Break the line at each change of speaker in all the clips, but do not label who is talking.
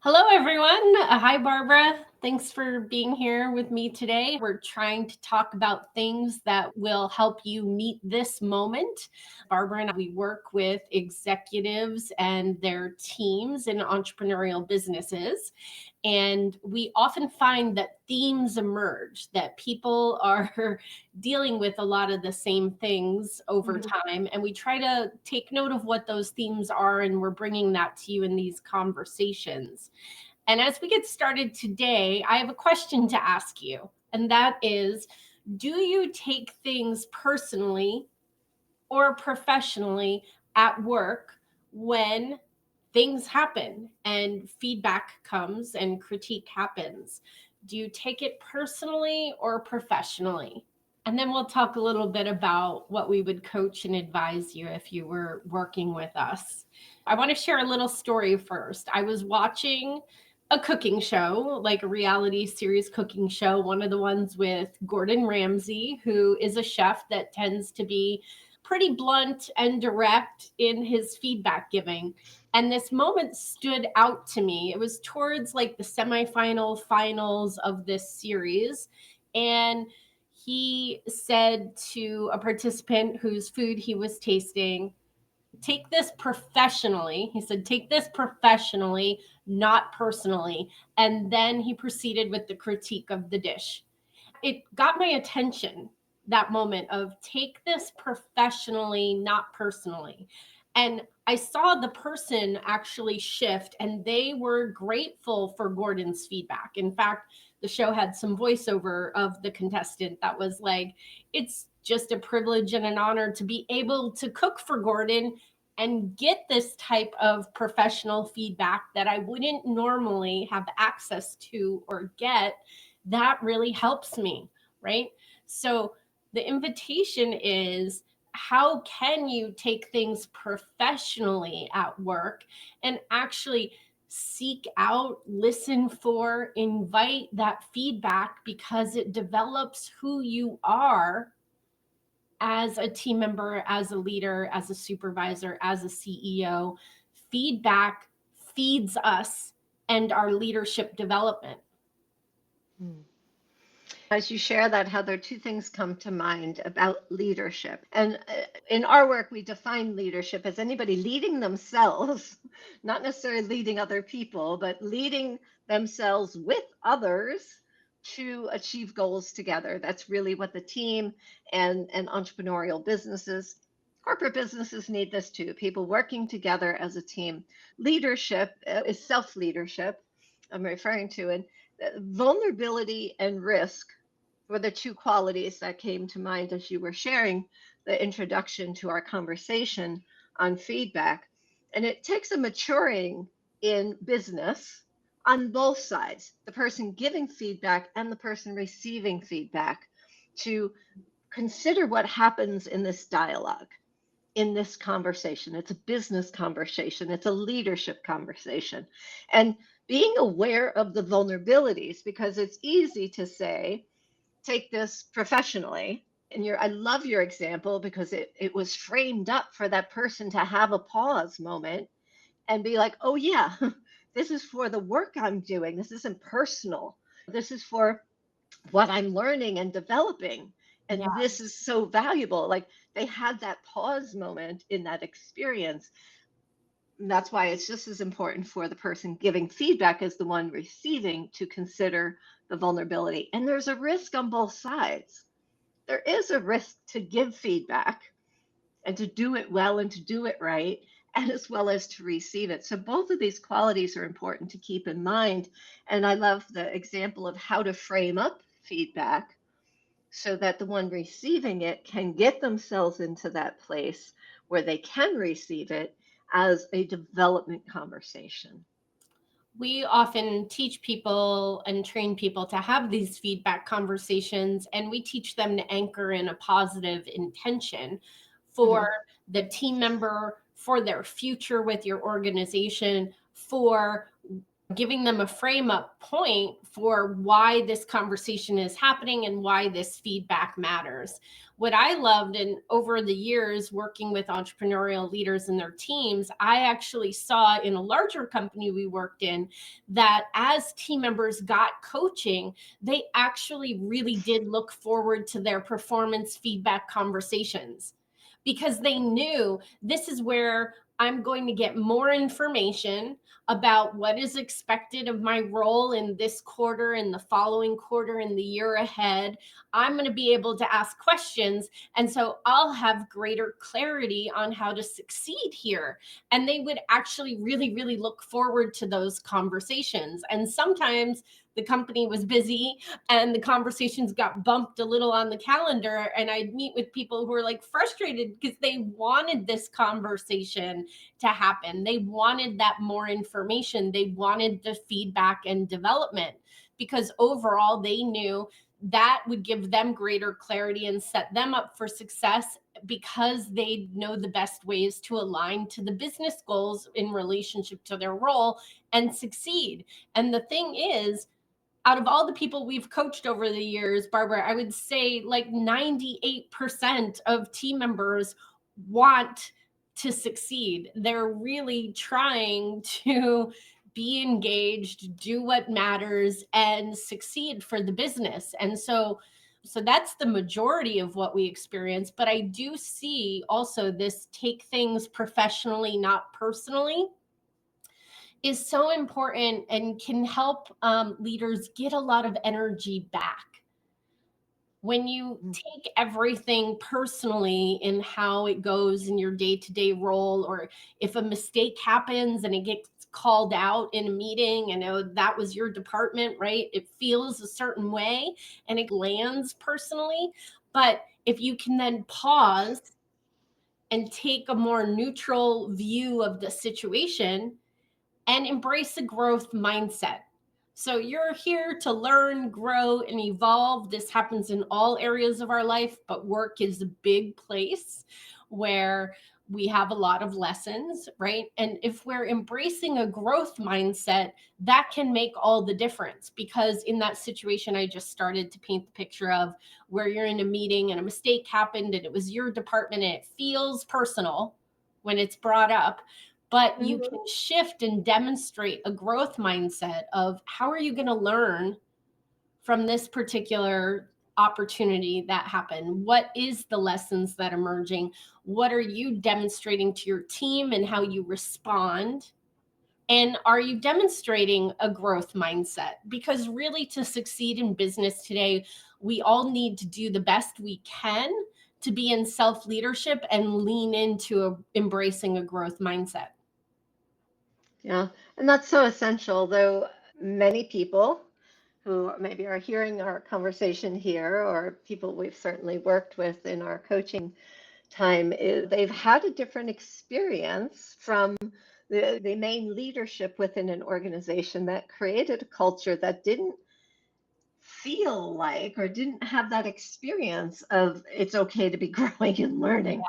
Hello, everyone. Hi, Barbara. Thanks for being here with me today. We're trying to talk about things that will help you meet this moment. Barbara and I, we work with executives and their teams in entrepreneurial businesses. And we often find that themes emerge, that people are dealing with a lot of the same things over
Mhm.
time. And we try to take note of what those themes are, and we're bringing that to you in these conversations. And as we get started today, I have a question to ask you, and that is, do you take things personally or professionally at work when things happen and feedback comes and critique happens? Do you take it personally or professionally? And then we'll talk a little bit about what we would coach and advise you if you were working with us. I want to share a little story first. I was watching a cooking show, like a reality series cooking show, one of the ones with Gordon Ramsay, who is a chef that tends to be pretty blunt and direct in his feedback giving. And this moment stood out to me. It was towards like the semifinal finals of this series. And he said to a participant whose food he was tasting, take this professionally. He said, take this professionally, not personally. And then he proceeded with the critique of the dish. It got my attention, that moment of take this professionally, not personally. And I saw the person actually shift, and they were grateful for Gordon's feedback. In fact, the show had some voiceover of the contestant that was like, it's just a privilege and an honor to be able to cook for Gordon and get this type of professional feedback that I wouldn't normally have access to or get. That really helps me, right? So the invitation is, how can you take things professionally at work and actually seek out, listen for, invite that feedback, because it develops who you are as a team member, as a leader, as a supervisor, as a CEO. Feedback feeds us and our leadership development.
Mm. As you share that, Heather, two things come to mind about leadership. And in our work, we define leadership as anybody leading themselves, not necessarily leading other people, but leading themselves with others to achieve goals together. That's really what the team and entrepreneurial businesses, corporate businesses need this too. People working together as a team. Leadership is self leadership, I'm referring to, and vulnerability and risk were the two qualities that came to mind as you were sharing the introduction to our conversation on feedback. And it takes a maturing in business on both sides, the person giving feedback and the person receiving feedback, to consider what happens in this dialogue, in this conversation. It's a business conversation, it's a leadership conversation. And being aware of the vulnerabilities, because it's easy to say, take this professionally. And I love your example because it was framed up for that person to have a pause moment and be like, oh, yeah, this is for the work I'm doing. This isn't personal. This is for what I'm learning and developing.
Yeah.
And this is so valuable. Like they had that pause moment in that experience. And that's why it's just as important for the person giving feedback as the one receiving to consider the vulnerability. And there's a risk on both sides. There is a risk to give feedback and to do it well and to do it right, and as well as to receive it. So both of these qualities are important to keep in mind. And I love the example of how to frame up feedback so that the one receiving it can get themselves into that place where they can receive it as a development conversation.
We often teach people and train people to have these feedback conversations, and we teach them to anchor in a positive intention for
Mhm.
the team member, for their future with your organization, for giving them a frame up point for why this conversation is happening and why this feedback matters. What I loved, and over the years working with entrepreneurial leaders and their teams, I actually saw in a larger company we worked in that as team members got coaching, they actually really did look forward to their performance feedback conversations because they knew this is where I'm going to get more information about what is expected of my role in this quarter, in the following quarter, in the year ahead. I'm going to be able to ask questions. And so I'll have greater clarity on how to succeed here. And they would actually really, really look forward to those conversations. And sometimes the company was busy and the conversations got bumped a little on the calendar. And I'd meet with people who were like frustrated because they wanted this conversation to happen. They wanted that more information. They wanted the feedback and development because overall they knew that would give them greater clarity and set them up for success because they know the best ways to align to the business goals in relationship to their role and succeed. And the thing is, out of all the people we've coached over the years, Barbara, I would say like 98% of team members want to succeed. They're really trying to be engaged, do what matters, and succeed for the business. And so that's the majority of what we experience. But I do see also this take things professionally, not personally, is so important and can help leaders get a lot of energy back. When you take everything personally in how it goes in your day-to-day role, or if a mistake happens and it gets called out in a meeting, and oh, that was your department, right? It feels a certain way and it lands personally. But if you can then pause and take a more neutral view of the situation and embrace a growth mindset. So you're here to learn, grow, and evolve. This happens in all areas of our life, but work is a big place where we have a lot of lessons, right? And if we're embracing a growth mindset, that can make all the difference because in that situation I just started to paint the picture of where you're in a meeting and a mistake happened and it was your department and it feels personal when it's brought up, but you
Mhm.
can shift and demonstrate a growth mindset of how are you going to learn from this particular opportunity that happened? What is the lessons that are emerging? What are you demonstrating to your team and how you respond? And are you demonstrating a growth mindset? Because really, to succeed in business today, we all need to do the best we can to be in self leadership and lean into embracing a growth mindset.
Yeah, and that's so essential, though many people who maybe are hearing our conversation here, or people we've certainly worked with in our coaching time, they've had a different experience from the main leadership within an organization that created a culture that didn't feel like or didn't have that experience of it's okay to be growing and learning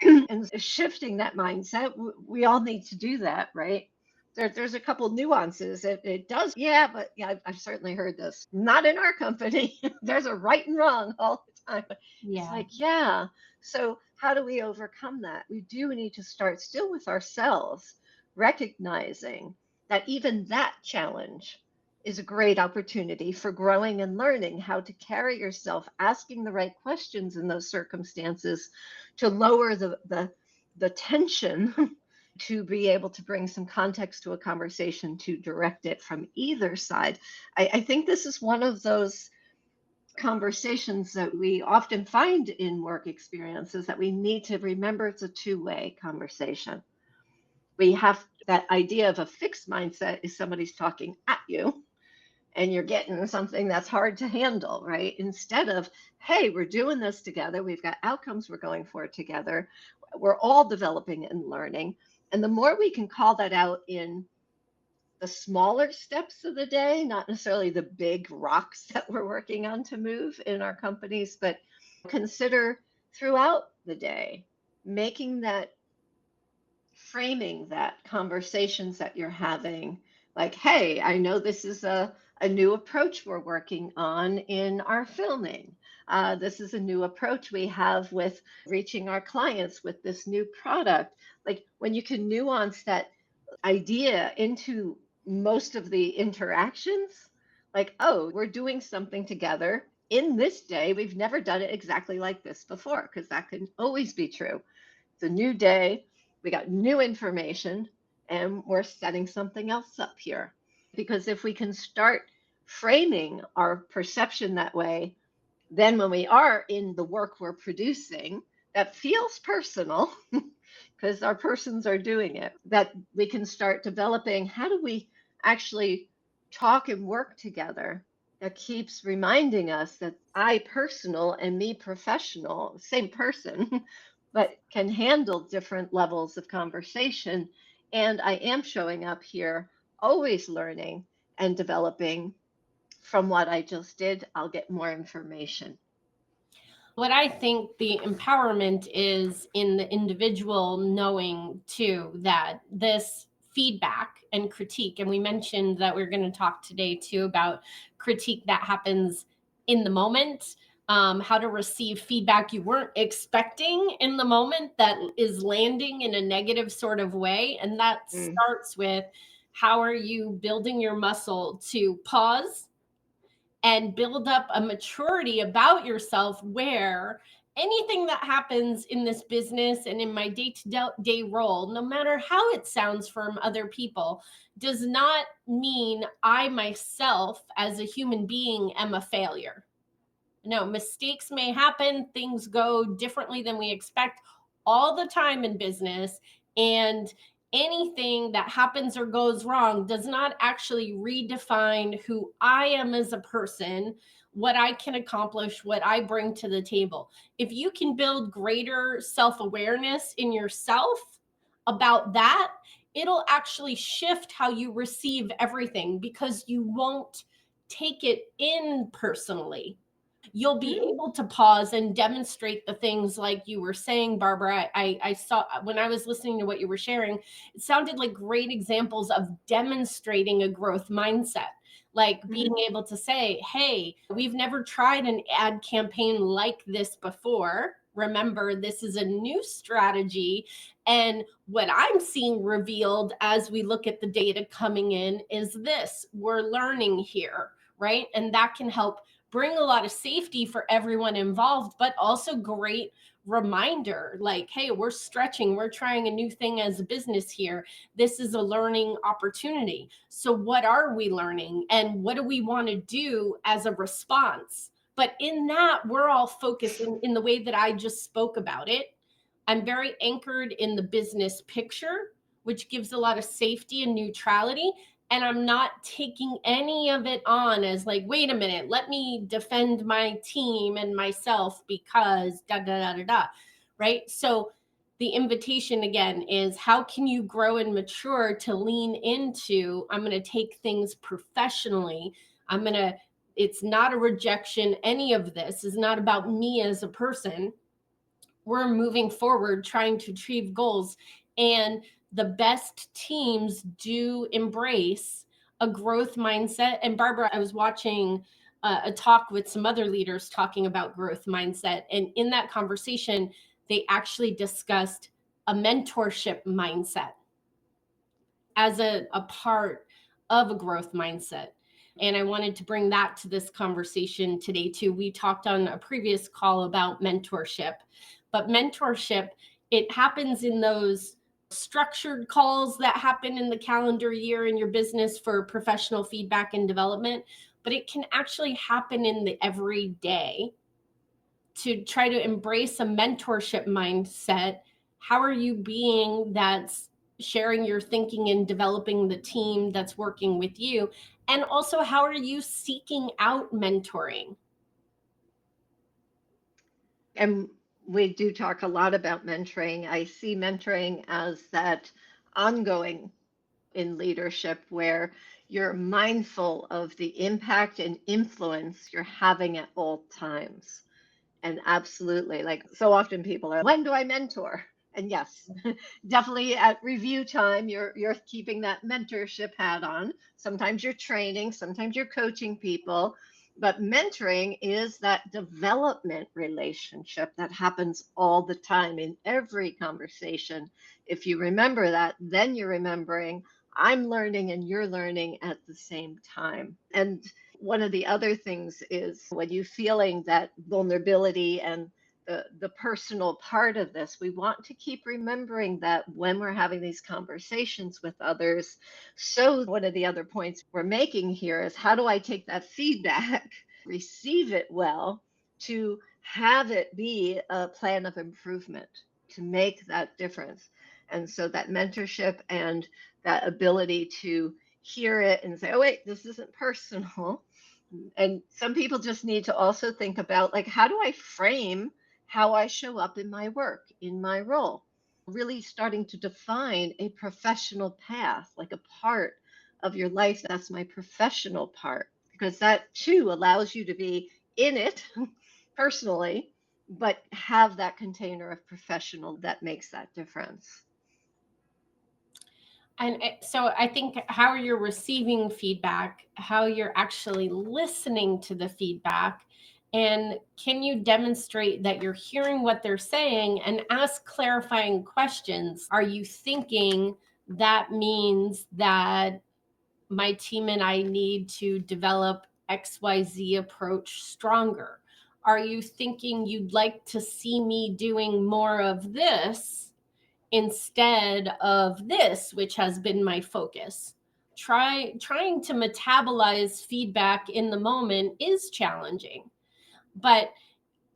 and shifting that mindset. We all need to do that, right? There's a couple nuances. It does, yeah, but yeah, I've certainly heard this. Not in our company. There's a right and wrong all the time. It's
Yeah.
like, yeah. So how do we overcome that? We do need to start still with ourselves, recognizing that even that challenge is a great opportunity for growing and learning how to carry yourself, asking the right questions in those circumstances to lower the tension to be able to bring some context to a conversation to direct it from either side. I think this is one of those conversations that we often find in work experiences that we need to remember it's a two-way conversation. We have that idea of a fixed mindset is somebody's talking at you and you're getting something that's hard to handle, right? Instead of, hey, we're doing this together. We've got outcomes we're going for together. We're all developing and learning. And the more we can call that out in the smaller steps of the day, not necessarily the big rocks that we're working on to move in our companies, but consider throughout the day, making that framing that conversations that you're having Like, hey, I know this is a new approach we're working on in our filming. This is a new approach we have with reaching our clients with this new product. Like when you can nuance that idea into most of the interactions, like, oh, we're doing something together in this day. We've never done it exactly like this before, because that can always be true. It's a new day. We got new information and we're setting something else up here. Because if we can start framing our perception that way, then when we are in the work we're producing, that feels personal because our persons are doing it, that we can start developing how do we actually talk and work together that keeps reminding us that I personal and me professional, same person, but can handle different levels of conversation. And I am showing up here, always learning and developing from what I just did. I'll get more information.
What I think the empowerment is in the individual knowing too that this feedback and critique, and we mentioned that we're going to talk today too about critique that happens in the moment, how to receive feedback you weren't expecting in the moment that is landing in a negative sort of way. And that
Mm.
starts with how are you building your muscle to pause and build up a maturity about yourself where anything that happens in this business and in my day-to-day role, no matter how it sounds from other people, does not mean I myself as a human being am a failure. No, mistakes may happen, things go differently than we expect all the time in business. And anything that happens or goes wrong does not actually redefine who I am as a person, what I can accomplish, what I bring to the table. If you can build greater self awareness in yourself about that, it'll actually shift how you receive everything because you won't take it in personally. You'll be able to pause and demonstrate the things like you were saying, Barbara. I saw when I was listening to what you were sharing, it sounded like great examples of demonstrating a growth mindset. Like being
Mhm.
able to say, hey, we've never tried an ad campaign like this before. Remember, this is a new strategy. And what I'm seeing revealed as we look at the data coming in is this we're learning here, right? And that can help bring a lot of safety for everyone involved, but also great reminder like, hey, we're stretching, we're trying a new thing as a business here. This is a learning opportunity. So, what are we learning and what do we want to do as a response? But in that, we're all focused in the way that I just spoke about it. I'm very anchored in the business picture, which gives a lot of safety and neutrality. And I'm not taking any of it on as like, wait a minute, let me defend my team and myself because da da da da da. Right. So the invitation again is how can you grow and mature to lean into, I'm going to take things professionally. I'm going to, it's not a rejection. Any of this is not about me as a person. We're moving forward trying to achieve goals, and the best teams do embrace a growth mindset. And Barbara, I was watching a talk with some other leaders talking about growth mindset, and in that conversation they actually discussed a mentorship mindset as a part of a growth mindset. And I wanted to bring that to this conversation today too. We talked on a previous call about mentorship, but mentorship, it happens in those structured calls that happen in the calendar year in your business for professional feedback and development, but it can actually happen in the everyday to try to embrace a mentorship mindset. How are you being that's sharing your thinking and developing the team that's working with you? And also, how are you seeking out mentoring?
And we do talk a lot about mentoring. I see mentoring as that ongoing in leadership where you're mindful of the impact and influence you're having at all times. And absolutely, like so often people are, when do I mentor? And yes, definitely at review time, you're keeping that mentorship hat on. Sometimes you're training, sometimes you're coaching people, but mentoring is that development relationship that happens all the time in every conversation. If you remember that, then you're remembering I'm learning and you're learning at the same time. And one of the other things is when you're feeling that vulnerability and the personal part of this, we want to keep remembering that when we're having these conversations with others. So one of the other points we're making here is how do I take that feedback, receive it well, to have it be a plan of improvement to make that difference. And so that mentorship and that ability to hear it and say, oh, wait, this isn't personal. And some people just need to also think about, like, how do I frame how I show up in my work, in my role? Really starting to define a professional path, like a part of your life that's my professional part, because that too allows you to be in it personally, but have that container of professional that makes that difference.
And so I think how you're receiving feedback, how you're actually listening to the feedback, and can you demonstrate that you're hearing what they're saying and ask clarifying questions? Are you thinking that means that my team and I need to develop XYZ approach stronger? Are you thinking you'd like to see me doing more of this instead of this, which has been my focus? Trying to metabolize feedback in the moment is challenging, but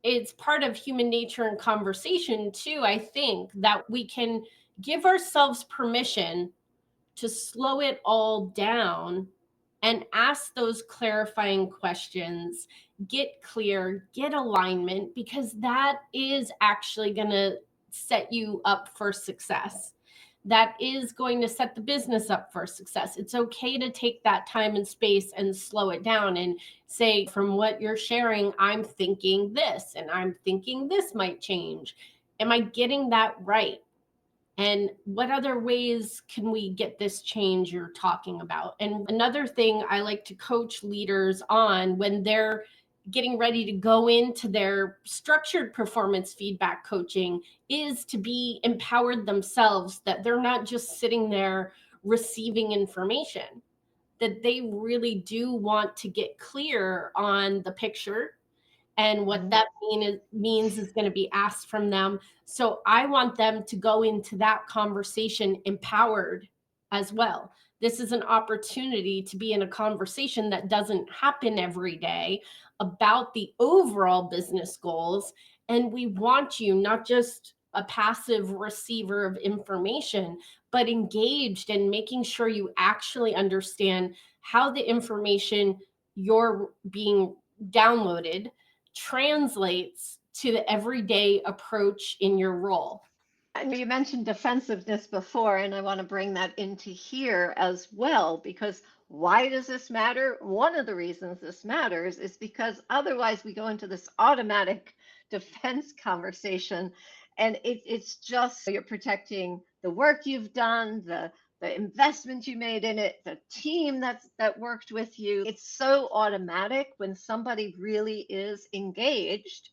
it's part of human nature and conversation too. I think that we can give ourselves permission to slow it all down and ask those clarifying questions, get clear, get alignment, because that is actually going to set you up for success. That is going to set the business up for success. It's okay to take that time and space and slow it down and say, from what you're sharing, I'm thinking this and I'm thinking this might change. Am I getting that right? And what other ways can we get this change you're talking about? And another thing I like to coach leaders on when they're getting ready to go into their structured performance feedback coaching is to be empowered themselves, that they're not just sitting there receiving information, that they really do want to get clear on the picture and what
Mhm.
that means is going to be asked from them. So I want them to go into that conversation empowered as well. This is an opportunity to be in a conversation that doesn't happen every day about the overall business goals. And we want you not just a passive receiver of information, but engaged in making sure you actually understand how the information you're being downloaded translates to the everyday approach in your role.
And you mentioned defensiveness before, and I want to bring that into here as well, because why does this matter? One of the reasons this matters is because otherwise we go into this automatic defense conversation, and it's just you're protecting the work you've done, the investment you made in it, the team that worked with you. It's so automatic when somebody really is engaged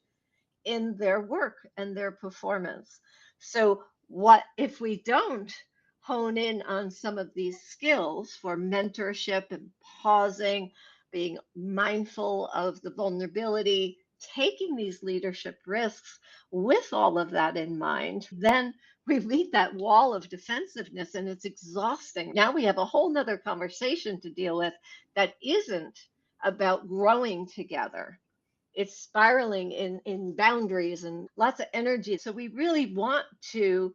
in their work and their performance. So, what if we don't hone in on some of these skills for mentorship and pausing, being mindful of the vulnerability, taking these leadership risks with all of that in mind? Then we meet that wall of defensiveness and it's exhausting. Now we have a whole nother conversation to deal with that isn't about growing together. It's spiraling in boundaries and lots of energy. So we really want to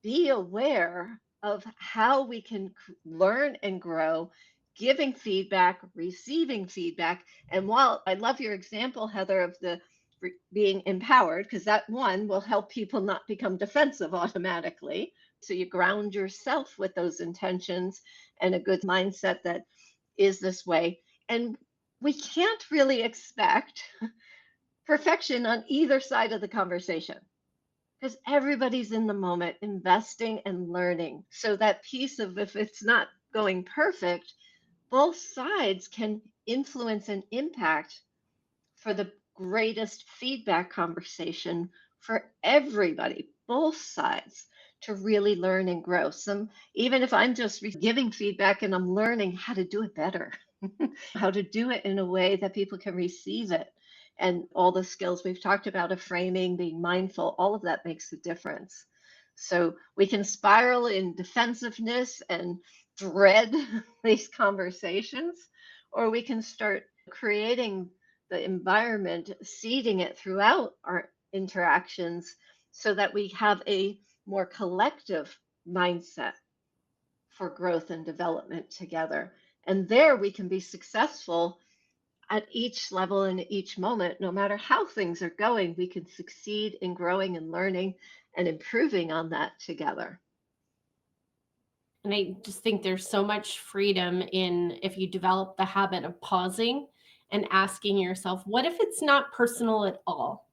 be aware of how we can learn and grow, giving feedback, receiving feedback. And while I love your example, Heather, of the being empowered, because that one will help people not become defensive automatically. So you ground yourself with those intentions and a good mindset that is this way. And we can't really expect perfection on either side of the conversation. because everybody's in the moment investing and learning. So that piece of if it's not going perfect, both sides can influence and impact for the greatest feedback conversation for everybody, both sides, to really learn and grow. Some, even if I'm just giving feedback and I'm learning how to do it better, how to do it in a way that people can receive it. And all the skills we've talked about of framing, being mindful, all of that makes a difference. So we can spiral in defensiveness and dread these conversations, or we can start creating the environment, seeding it throughout our interactions so that we have a more collective mindset for growth and development together. And there we can be successful at each level and each moment, no matter how things are going, we can succeed in growing and learning and improving on that together.
And I just think there's so much freedom in if you develop the habit of pausing and asking yourself, what if it's not personal at all?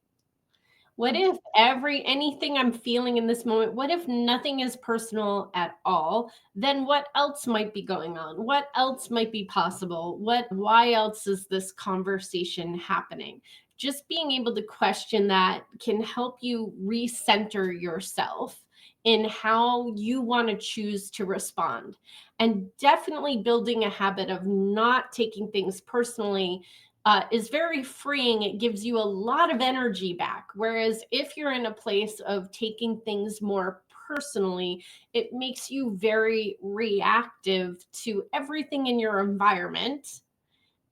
What if anything I'm feeling in this moment, what if nothing is personal at all? Then what else might be going on? What else might be possible? Why else is this conversation happening? Just being able to question that can help you recenter yourself in how you want to choose to respond. And definitely building a habit of not taking things personally is very freeing. It gives you a lot of energy back. Whereas if you're in a place of taking things more personally, it makes you very reactive to everything in your environment,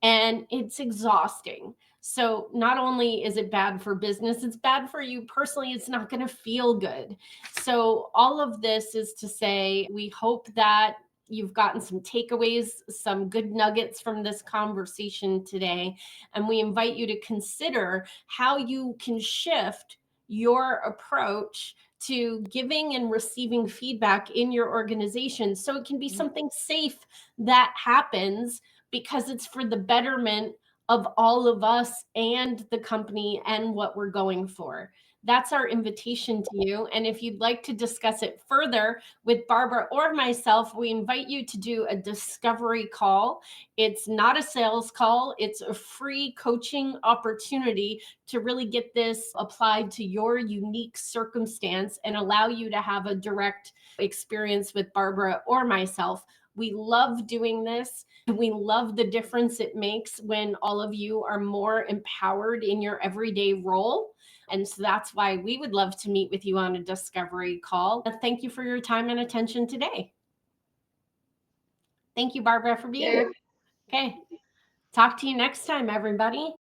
and it's exhausting. So not only is it bad for business, it's bad for you personally. It's not going to feel good. So all of this is to say, we hope that you've gotten some takeaways, some good nuggets from this conversation today. And we invite you to consider how you can shift your approach to giving and receiving feedback in your organization so it can be something safe that happens because it's for the betterment of all of us and the company and what we're going for. That's our invitation to you. And if you'd like to discuss it further with Barbara or myself, we invite you to do a discovery call. It's not a sales call, it's a free coaching opportunity to really get this applied to your unique circumstance and allow you to have a direct experience with Barbara or myself. We love doing this. We love the difference it makes when all of you are more empowered in your everyday role. And so that's why we would love to meet with you on a discovery call. Thank you for your time and attention today. Thank you, Barbara, for being here. Okay. Talk to you next time, everybody.